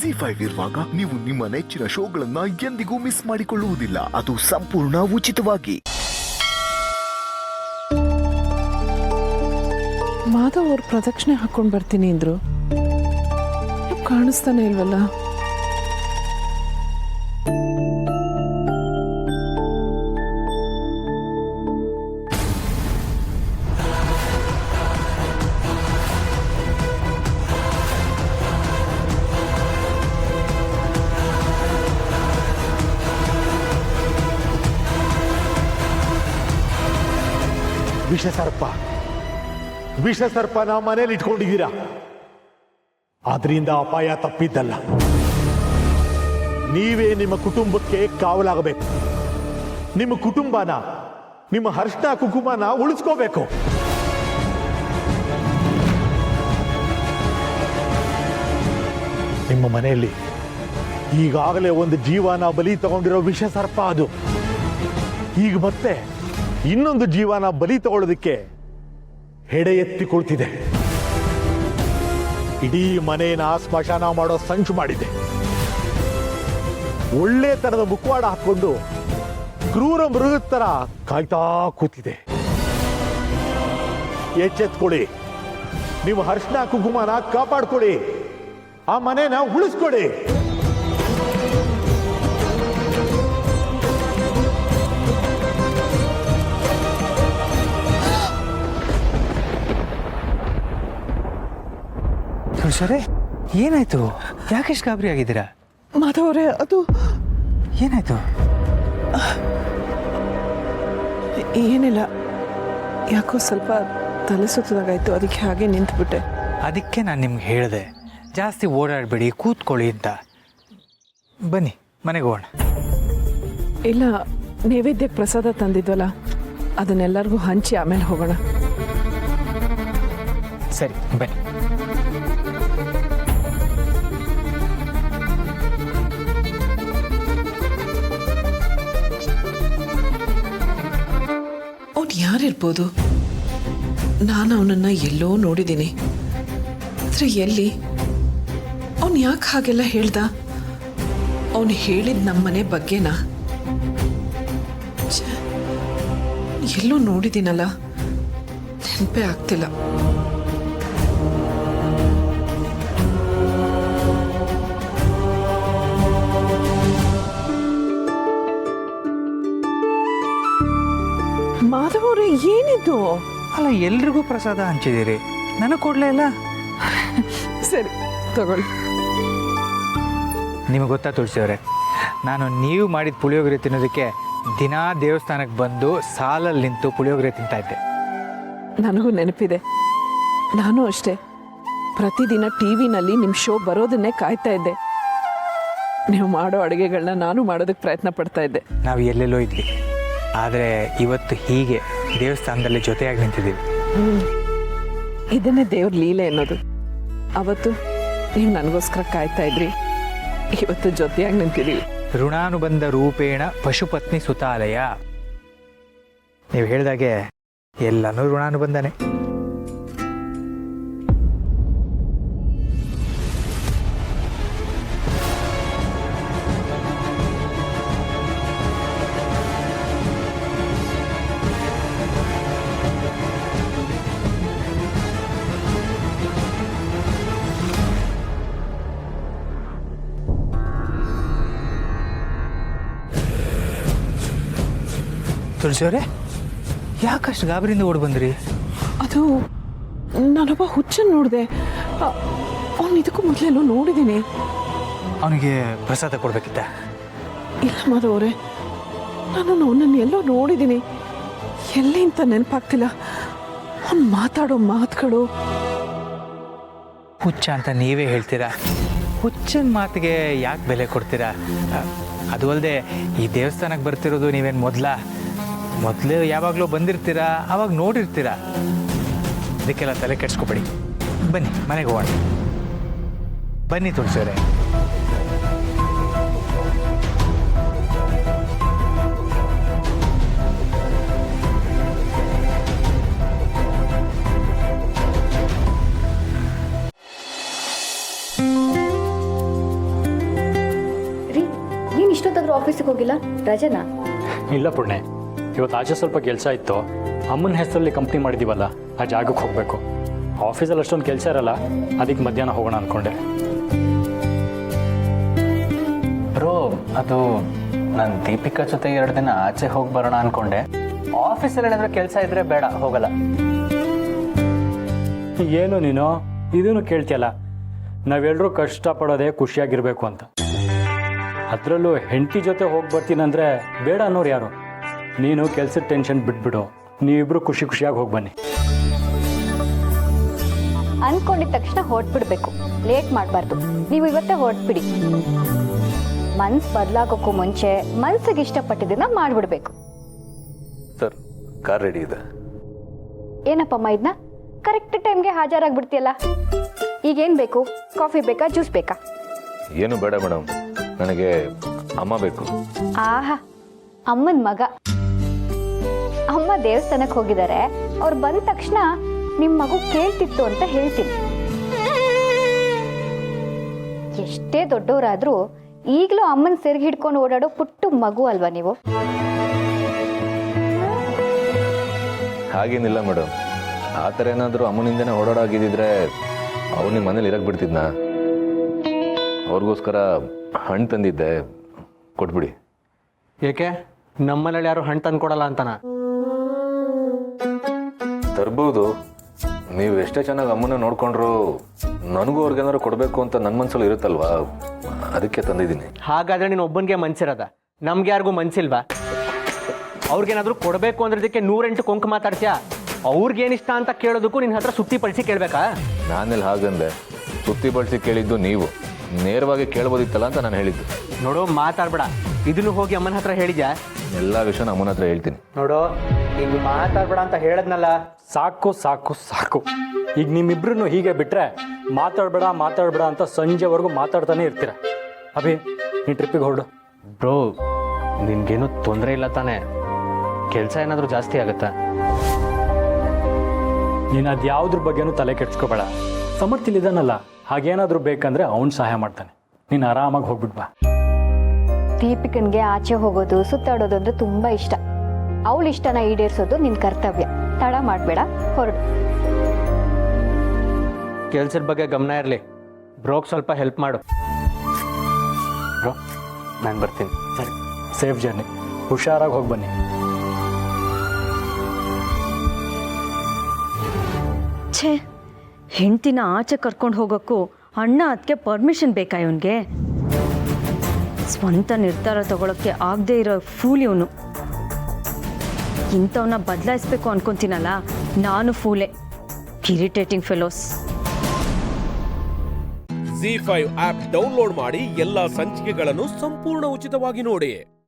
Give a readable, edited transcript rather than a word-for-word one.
ಜಿ5 ಇರುವಾಗ ನೀವು ನಿಮ್ಮ ನೆಚ್ಚಿನ ಶೋಗಳನ್ನ ಎಂದಿಗೂ ಮಿಸ್ ಮಾಡಿಕೊಳ್ಳುವುದಿಲ್ಲ. ಅದು ಸಂಪೂರ್ಣ ಉಚಿತವಾಗಿ. ಮಾಧವ್ ಅವ್ರು ಪ್ರದಕ್ಷಿಣೆ ಹಾಕೊಂಡು ಬರ್ತೀನಿ ಅಂದ್ರು, ಕಾಣಿಸ್ತಾನೆ ಇಲ್ವಲ್ಲ. ವಿಷಸರ್ಪನ ಮನೇಲಿ ಇಟ್ಕೊಂಡಿದ್ದೀರಾ. ಆದ್ರಿಂದ ಅಪಾಯ ತಪ್ಪಿದ್ದಲ್ಲ. ನೀವೇ ನಿಮ್ಮ ಕುಟುಂಬಕ್ಕೆ ಕಾವಲಾಗಬೇಕು. ನಿಮ್ಮ ಕುಟುಂಬನ, ನಿಮ್ಮ ಹರ್ಷ ಕುಂಕುಮನ ಉಳಿಸ್ಕೋಬೇಕು. ನಿಮ್ಮ ಮನೆಯಲ್ಲಿ ಈಗಾಗಲೇ ಒಂದು ಜೀವನ ಬಲಿ ತಗೊಂಡಿರೋ ವಿಷಸರ್ಪ ಅದು. ಈಗ ಮತ್ತೆ ಇನ್ನೊಂದು ಜೀವನ ಬಲಿ ತಗೊಳ್ಳೋದಕ್ಕೆ ಹೆಡೆ ಎತ್ತಿಕೊಳ್ತಿದೆ. ಇಡೀ ಮನೇನ ಸ್ಮಶಾನ ಮಾಡೋ ಸಂಚು ಮಾಡಿದೆ. ಒಳ್ಳೆ ತರದ ಮುಖವಾಡ ಹಾಕೊಂಡು ಕ್ರೂರ ಮೃಗದ ತರ ಕಾಯ್ತಾ ಕೂತಿದೆ. ಎಚ್ಚೆತ್ಕೊಳ್ಳಿ, ನಿಮ್ಮ ಹರ್ಷನ ಕುಂಕುಮನ ಕಾಪಾಡ್ಕೊಳ್ಳಿ, ಆ ಮನೇನ ಉಳಿಸ್ಕೊಳ್ಳಿ. ತುಳಸರೇ, ಏನಾಯ್ತು? ಯಾಕೆಷ್ಟು ಗಾಬರಿ ಆಗಿದ್ದೀರಾ? ಮಾಧವ್ ಅವರೇ, ಅದು ಏನಾಯ್ತು? ಏನಿಲ್ಲ, ಯಾಕೋ ಸ್ವಲ್ಪ ತಲೆ ಸುತ್ತದಾಗಾಯ್ತು, ಅದಕ್ಕೆ ಹಾಗೆ ನಿಂತುಬಿಟ್ಟೆ. ಅದಕ್ಕೆ ನಾನು ನಿಮ್ಗೆ ಹೇಳಿದೆ, ಜಾಸ್ತಿ ಓಡಾಡಬೇಡಿ, ಕೂತ್ಕೊಳ್ಳಿ ಅಂತ. ಬನ್ನಿ ಮನೆಗೆ ಹೋಗೋಣ. ಇಲ್ಲ, ನೈವೇದ್ಯಕ್ಕೆ ಪ್ರಸಾದ ತಂದಿದ್ವಲ್ಲ, ಅದನ್ನೆಲ್ಲರಿಗೂ ಹಂಚಿ ಆಮೇಲೆ ಹೋಗೋಣ. ಸರಿ ಬನ್ನಿ. ಅವನು ಯಾರಿರ್ಬೋದು? ನಾನು ಅವನನ್ನ ಎಲ್ಲೋ ನೋಡಿದ್ದೀನಿ, ಆದರೆ ಎಲ್ಲಿ? ಅವನು ಯಾಕೆ ಹಾಗೆಲ್ಲ ಹೇಳ್ದ? ಅವನು ಹೇಳಿದ ನಮ್ಮನೆ ಬಗ್ಗೆನಾ? ಎಲ್ಲೋ ನೋಡಿದ್ದೀನಲ್ಲ, ನೆನಪೇ ಆಗ್ತಿಲ್ಲ. ಮಾಧವ್ ಅವರೇ, ಏನಿದ್ದು? ಅಲ್ಲ, ಎಲ್ರಿಗೂ ಪ್ರಸಾದ ಹಂಚಿದ್ದೀರಿ, ನನಗೆ ಕೊಡಲೇ ಇಲ್ಲ. ಸರಿ ತಗೊಳ್ಳಿ. ನಿಮಗೆ ಗೊತ್ತಾ ತುಳಸಿ ಅವರೇ, ನಾನು ನೀವು ಮಾಡಿದ ಪುಳಿಯೋಗರೆ ತಿನ್ನೋದಕ್ಕೆ ದಿನಾ ದೇವಸ್ಥಾನಕ್ಕೆ ಬಂದು ಸಾಲಲ್ಲಿ ನಿಂತು ಪುಳಿಯೋಗರೆ ತಿಂತಾ ಇದ್ದೆ. ನನಗೂ ನೆನಪಿದೆ, ನಾನು ಅಷ್ಟೇ. ಪ್ರತಿದಿನ ಟಿವಿನಲ್ಲಿ ನಿಮ್ಮ ಶೋ ಬರೋದನ್ನೇ ಕಾಯ್ತಾ ಇದ್ದೆ. ನೀವು ಮಾಡೋ ಅಡುಗೆಗಳನ್ನ ನಾನು ಮಾಡೋದಕ್ಕೆ ಪ್ರಯತ್ನ ಪಡ್ತಾ ಇದ್ದೆ. ನಾವು ಎಲ್ಲೆಲ್ಲೋ ಇದ್ವಿ, ಆದರೆ ಇವತ್ತು ಹೀಗೆ ದೇವಸ್ಥಾನದಲ್ಲಿ ಜೊತೆಯಾಗಿ ನಿಂತಿದ್ದೀವಿ. ಇದನ್ನೇ ದೇವ್ರ ಲೀಲೆ ಅನ್ನೋದು. ಅವತ್ತು ನೀವು ನನಗೋಸ್ಕರ ಕಾಯ್ತಾ ಇದ್ರಿ, ಇವತ್ತು ಜೊತೆಯಾಗಿ ನಿಂತಿದ್ದೀವಿ. ಋಣಾನುಬಂಧ ರೂಪೇಣ ಪಶುಪತ್ನಿ ಸುತಾಲಯ. ನೀವು ಹೇಳಿದಾಗೆ ಎಲ್ಲನೂ ಋಣಾನುಬಂಧನೆ. ತುಳಸಿ ಅವರೇ, ಯಾಕಷ್ಟು ಗಾಬರಿಯಿಂದ ಓಡಿ ಬಂದ್ರಿ? ಅದು ನಾನೊಬ್ಬ ಹುಚ್ಚನ್ನು ನೋಡಿದೆ. ಅವನು ಇದಕ್ಕೂ ಮೊದಲೆಲ್ಲೋ ನೋಡಿದ್ದೀನಿ. ಅವನಿಗೆ ಪ್ರಸಾದ ಕೊಡ್ಬೇಕಿತ್ತ? ಇಲ್ಲ ಮಾಧವ್ ಅವರೇ, ನಾನು ಅವನನ್ನು ಎಲ್ಲೋ ನೋಡಿದ್ದೀನಿ, ಎಲ್ಲಿ ಅಂತ ನೆನಪಾಗ್ತಿಲ್ಲ. ಅವ್ನು ಮಾತಾಡೋ ಮಾತುಗಳು. ಹುಚ್ಚ ಅಂತ ನೀವೇ ಹೇಳ್ತೀರಾ, ಹುಚ್ಚನ ಮಾತಿಗೆ ಯಾಕೆ ಬೆಲೆ ಕೊಡ್ತೀರಾ? ಅದು ಅಲ್ಲದೆ ಈ ದೇವಸ್ಥಾನಕ್ಕೆ ಬರ್ತಿರೋದು ನೀವೇನು ಮೊದಲೇ ಯಾವಾಗಲೂ ಬಂದಿರ್ತೀರಾ, ಆವಾಗ ನೋಡಿರ್ತೀರಾ. ಅದಕ್ಕೆಲ್ಲ ತಲೆ ಕೆಡ್ಸ್ಕೊಬೇಡಿ. ಬನ್ನಿ ಮನೆಗೆ ಹೋಗೋಣ. ಬನ್ನಿ ತುಳಸಿಯವರೇ. ಇಷ್ಟೊತ್ತಾದ್ರೂ ಆಫೀಸಿಗೆ ಹೋಗಿಲ್ಲ, ರಜನಾ? ಇಲ್ಲ ಪುಣ್ಯ, ಇವತ್ತು ಆಚೆ ಸ್ವಲ್ಪ ಕೆಲಸ ಇತ್ತು. ಅಮ್ಮನ ಹೆಸರಲ್ಲಿ ಕಂಪ್ನಿ ಮಾಡಿದ್ದೀವಲ್ಲ, ಆ ಜಾಗಕ್ಕೆ ಹೋಗಬೇಕು. ಆಫೀಸಲ್ಲಿ ಅಷ್ಟೊಂದು ಕೆಲಸ ಇರಲ್ಲ, ಅದಕ್ಕೆ ಮಧ್ಯಾಹ್ನ ಹೋಗೋಣ ಅಂದ್ಕೊಂಡೆ. ಬ್ರೋ, ಅದು ನಾನು ದೀಪಿಕಾ ಜೊತೆಗೆ 2 ದಿನ ಆಚೆ ಹೋಗಿ ಬರೋಣ ಅಂದ್ಕೊಂಡೆ. ಆಫೀಸಲ್ಲಿ ಏನಾದರೂ ಕೆಲಸ ಇದ್ದರೆ ಬೇಡ, ಹೋಗಲ್ಲ. ಏನು ನೀನು ಇದನ್ನು ಕೇಳ್ತಿಯಲ್ಲ? ನಾವೆಲ್ಲರೂ ಕಷ್ಟಪಡೋದೇ ಖುಷಿಯಾಗಿರಬೇಕು ಅಂತ. ಅದರಲ್ಲೂ ಹೆಂಡತಿ ಜೊತೆ ಹೋಗಿ ಬರ್ತೀನಂದರೆ ಬೇಡ ಅನ್ನೋರು ಯಾರು? ನೀನು ಕೆಲಸದ ಟೆನ್ಷನ್ ಬಿಟ್ಬಿಡು, ನೀವಿಬ್ಬರು ಖುಷಿಯಾಗಿ ಹೋಗಿ ಬನ್ನಿ. ಅನ್ಕೊಂಡಿದ ತಕ್ಷಣ ಹೊರಟ್ಬಿಡ್ಬೇಕು, ಲೇಟ್ ಮಾಡಬಾರ್ದು. ನೀವು ಇವತ್ತೇ ಹೊರಟ್ಬಿಡಿ. ಮನ್ಸು ಬದಲಾಗೋಕ್ಕೂ ಮುಂಚೆ ಮನ್ಸಿಗೆ ಇಷ್ಟಪಟ್ಟಿದ್ದನ್ನ ಮಾಡಿಬಿಡ್ಬೇಕು. ಸರ್, ಕಾರ್ ರೆಡಿ ಇದೆ. ಏನಪ್ಪಮ್ಮ ಇದನ್ನ ಕರೆಕ್ಟ್ ಟೈಮ್ಗೆ ಹಾಜರಾಗ್ಬಿಡ್ತೀಯಲ್ಲ. ಈಗೇನು ಬೇಕು? ಕಾಫಿ ಬೇಕಾ, ಜ್ಯೂಸ್ ಬೇಕಾ? ಏನು ಬೇಡ ಮೇಡಮ್, ನನಗೆ ಅಮ್ಮ ಬೇಕು. ಆಹಾ, ಅಮ್ಮನ ಮಗ. ಅಮ್ಮ ದೇವಸ್ಥಾನಕ್ಕೆ ಹೋಗಿದ್ದಾರೆ. ಅವ್ರು ಬಂದ ತಕ್ಷಣ ನಿಮ್ಮ ಮಗು ಕೇಳ್ತಿತ್ತು ಅಂತ ಹೇಳ್ತೀನಿ. ಎಷ್ಟೇ ದೊಡ್ಡವರಾದ್ರೂ ಈಗಲೂ ಅಮ್ಮನ ಸೆರ್ಗಿ ಹಿಡ್ಕೊಂಡು ಓಡಾಡೋ ಪುಟ್ಟು ಮಗು ಅಲ್ವಾ ನೀವು? ಹಾಗೇನಿಲ್ಲ ಮೇಡಮ್, ಆ ಥರ ಏನಾದರೂ ಅಮ್ಮನಿಂದನೇ ಓಡಾಡಾಗಿದ್ದಿದ್ರೆ ಅವ್ರು ನಿಮ್ಮ ಮನೇಲಿ ಇರಕ್ಕೆ ಬಿಡ್ತಿದ್ನ? ಅವ್ರಿಗೋಸ್ಕರ ಹಣ್ಣು ತಂದಿದ್ದೆ, ಕೊಟ್ಬಿಡಿ. ಏಕೆ ನಮ್ಮನೇಲಿ ಯಾರು ಹಣ್ಣು ತಂದು ಕೊಡಲ್ಲ ಅಂತನ? ತರ್ಬೋದು, ನೀವು ಎಷ್ಟೇ ಚೆನ್ನಾಗಿ ಅಮ್ಮನ ನೋಡ್ಕೊಂಡ್ರು ನನಗೂ ಅವ್ರಿಗೇನಾದ್ರು ಕೊಡಬೇಕು ಅಂತ ನನ್ನ ಮನಸ್ಸಲ್ಲಿ ಇರುತ್ತಲ್ವಾ, ಅದಕ್ಕೆ ತಂದಿದ್ದೀನಿ. ಹಾಗಾದ್ರೆ ನೀನು ಒಬ್ಬನಿಗೆ ಮನ್ಸಿರದ, ನಮ್ಗೆ ಯಾರಿಗೂ ಮನ್ಸಿಲ್ವಾ? ಅವ್ರಿಗೇನಾದ್ರೂ ಕೊಡಬೇಕು ಅಂದ್ರದಕ್ಕೆ 108 ಕೊಂಕು ಮಾತಾಡ್ತೀಯಾ? ಅವ್ರಿಗೇನಿಷ್ಟ ಅಂತ ಕೇಳೋದಕ್ಕೂ ನಿನ್ನ ಹತ್ರ ಸುತ್ತಿ ಪಡಿಸಿ ಕೇಳಬೇಕಾ? ನಾನೆಲ್ಲಿ ಹಾಗಂದೆ, ಸುತ್ತಿ ಬಳಸಿ ಕೇಳಿದ್ದು ನೀವು, ನೇರವಾಗಿ ಕೇಳ್ಬೋದಿತ್ತಲ್ಲ ಅಂತ ನಾನು ಹೇಳಿದ್ದು. ನೋಡೋ, ಮಾತಾಡ್ಬೇಡ. ಇದನ್ನು ಹೋಗಿ ಅಮ್ಮನ ಹತ್ರ ಹೇಳಿದ್ಯಾ? ಎಲ್ಲ ವಿಷಯನ ಅಮ್ಮನ ಹತ್ರ ಹೇಳ್ತೀನಿ. ನೋಡೋ, ಈಗ ಮಾತಾಡ್ಬೇಡ ಅಂತ ಹೇಳದ್ನಲ್ಲ. ಸಾಕು ಸಾಕು ಸಾಕು. ಈಗ ನಿಮ್ಮಿಬ್ರು ಹೀಗೆ ಬಿಟ್ಟರೆ ಮಾತಾಡಬೇಡ ಅಂತ ಸಂಜೆವರೆಗೂ ಮಾತಾಡ್ತಾನೆ ಇರ್ತೀರ. ಅಭಿ, ನೀನು ಟ್ರಿಪ್ಪಿಗೆ ಹೊರಡು. ಬ್ರೋ, ನಿನ್ಗೇನು ತೊಂದರೆ ಇಲ್ಲ ತಾನೆ? ಕೆಲಸ ಏನಾದರೂ ಜಾಸ್ತಿ ಆಗುತ್ತಾ? ನೀನು ಅದು ಯಾವುದ್ರ ಬಗ್ಗೆನೂ ತಲೆ ಕೆಡ್ಸ್ಕೋಬೇಡ. ಸಮರ್ಥಿಲಿದ್ದಾನಲ್ಲ, ಹಾಗೇನಾದರೂ ಬೇಕಂದ್ರೆ ಅವ್ನು ಸಹಾಯ ಮಾಡ್ತಾನೆ. ನೀನು ಆರಾಮಾಗಿ ಹೋಗ್ಬಿಡ್ಬಾ. ದೀಪಿಕನ್ಗೆ ಆಚೆ ಹೋಗೋದು, ಸುತ್ತಾಡೋದು ಅಂದ್ರೆ ತುಂಬಾ ಇಷ್ಟ. ಅವಳ ಇಷ್ಟನ ಈಡೇರಿಸೋದು ನಿನ್ ಕರ್ತವ್ಯ. ತಡ ಮಾಡಬೇಡ, ಹೊರಡು. ಕೆಲ್ಸದ ಬಗ್ಗೆ ಗಮನ ಇರಲಿ. ಬ್ರೋಗ್ ಸ್ವಲ್ಪ ಹೆಲ್ಪ್ ಮಾಡು. ಬ್ರೋ, ನಾನು ಬರ್ತೀನಿ. ಸರಿ, ಸೇಫ್ ಜರ್ನಿ, ಹುಷಾರಾಗಿ ಹೋಗಿ ಬನ್ನಿ. ಛೇ, ಹೆಂಡ್ತಿನ ಆಚೆ ಕರ್ಕೊಂಡು ಹೋಗೋಕ್ಕೂ ಅಣ್ಣ ಅದಕ್ಕೆ ಪರ್ಮಿಷನ್ ಬೇಕಾ ಇವನಿಗೆ? ಸ್ವಂತ ನಿರ್ಧಾರ ತಗೊಳಕ್ಕೆ ಆಗದೆ ಇರೋ ಫೂಲ್ ಇವನು. ಇಂಥವನ್ನ ಬದಲಾಯಿಸ್ಬೇಕು ಅನ್ಕೊಂತೀನಲ್ಲ, ನಾನು ಫೂಲೆ. Irritating fellows. ZEE5 app download ಮಾಡಿ ಎಲ್ಲಾ ಸಂಚಿಕೆಗಳನ್ನು ಸಂಪೂರ್ಣ ಉಚಿತವಾಗಿ ನೋಡಿ.